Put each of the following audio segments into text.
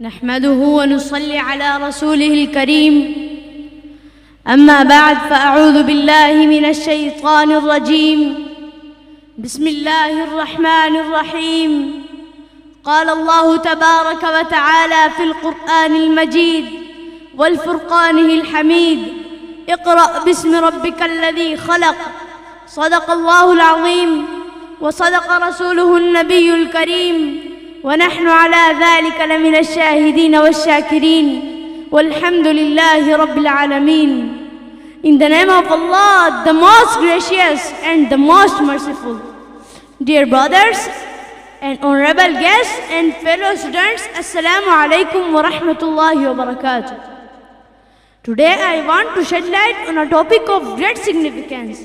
نحمده ونصلي على رسوله الكريم أما بعد فأعوذ بالله من الشيطان الرجيم بسم الله الرحمن الرحيم قال الله تبارك وتعالى في القرآن المجيد والفرقانه الحميد اقرأ باسم ربك الذي خلق صدق الله العظيم وصدق رسوله النبي الكريم ونحن على ذلك لمن الشاهدين والشاكرين والحمد لله رب العالمين. In the name of Allah, the most gracious and the most merciful. Dear brothers and honorable guests and fellow students, Assalamu alaikum wa rahmatullahi wa barakatuh. Today I want to shed light on a topic of great significance,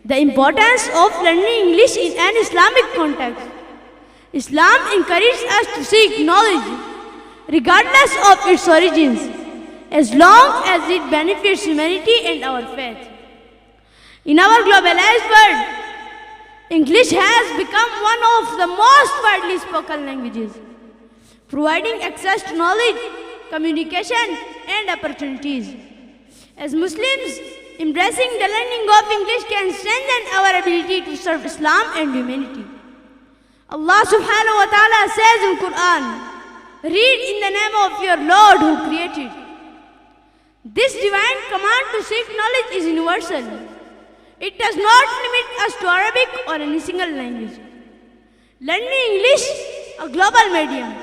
the importance of learning English in an Islamic context. Islam encourages us to seek knowledge regardless of its origins, as long as it benefits humanity and our faith. In our globalized world, English has become one of the most widely spoken languages, providing access to knowledge, communication, and opportunities. As Muslims, embracing the learning of English can strengthen our ability to serve Islam and humanity. Allah subhanahu wa ta'ala says in Quran, read in the name of your Lord who created. This divine command to seek knowledge is universal. It does not limit us to Arabic or any single language. Learning English, a global medium,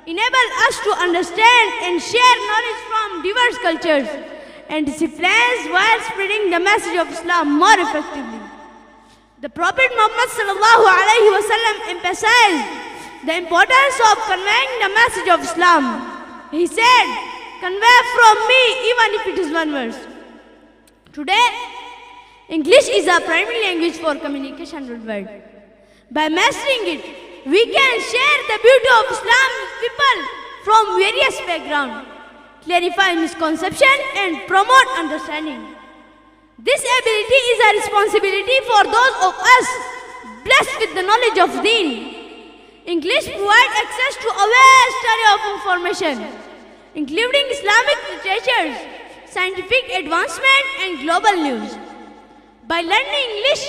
enables us to understand and share knowledge from diverse cultures and disciplines while spreading the message of Islam more effectively. The Prophet Muhammad sallallahu alaihi wasallam emphasized the importance of conveying the message of Islam. He said, "Convey from me even if it is one verse." Today, English is our primary language for communication worldwide. By mastering it, we can share the beauty of Islam with people from various backgrounds, clarify misconception and promote understanding. This ability is a responsibility for those of us blessed with the knowledge of Deen. English provides access to a vast array of information, including Islamic literatures, scientific advancement, and global news. By learning English,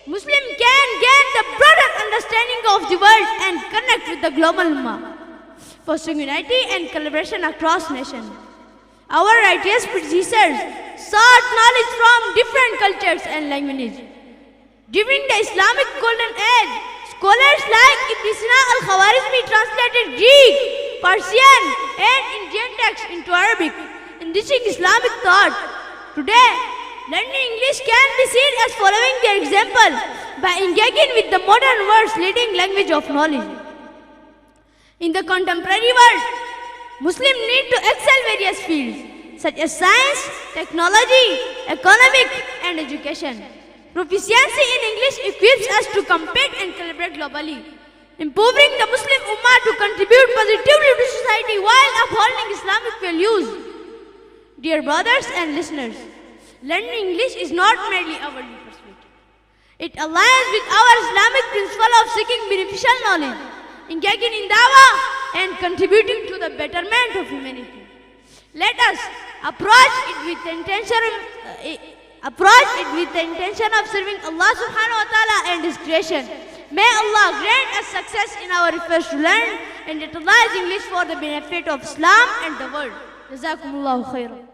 Muslims can gain the broader understanding of the world and connect with the global ummah, fostering unity and collaboration across nations. Our righteous predecessors sought knowledge from different cultures and languages. During the Islamic Golden Age, scholars like Ibn Sina al-Khwarizmi translated Greek, Persian, and Indian texts into Arabic, enriching Islamic thought. Today, learning English can be seen as following their example by engaging with the modern world's leading language of knowledge. In the contemporary world, Muslims need to excel various fields such as science, technology, economic, and education. Proficiency in English equips us to compete and collaborate globally, empowering the Muslim Ummah to contribute positively to society while upholding Islamic values. Dear brothers and listeners, learning English is not merely a worldly pursuit. It aligns with our Islamic principle of seeking beneficial knowledge, engaging in dawah, and contributing to the betterment of humanity. Let us approach it with the intention of serving Allah subhanahu wa ta'ala and His creation. May Allah grant us success in our efforts to learn and utilize English for the benefit of Islam and the world. Jazakumullahu khairan.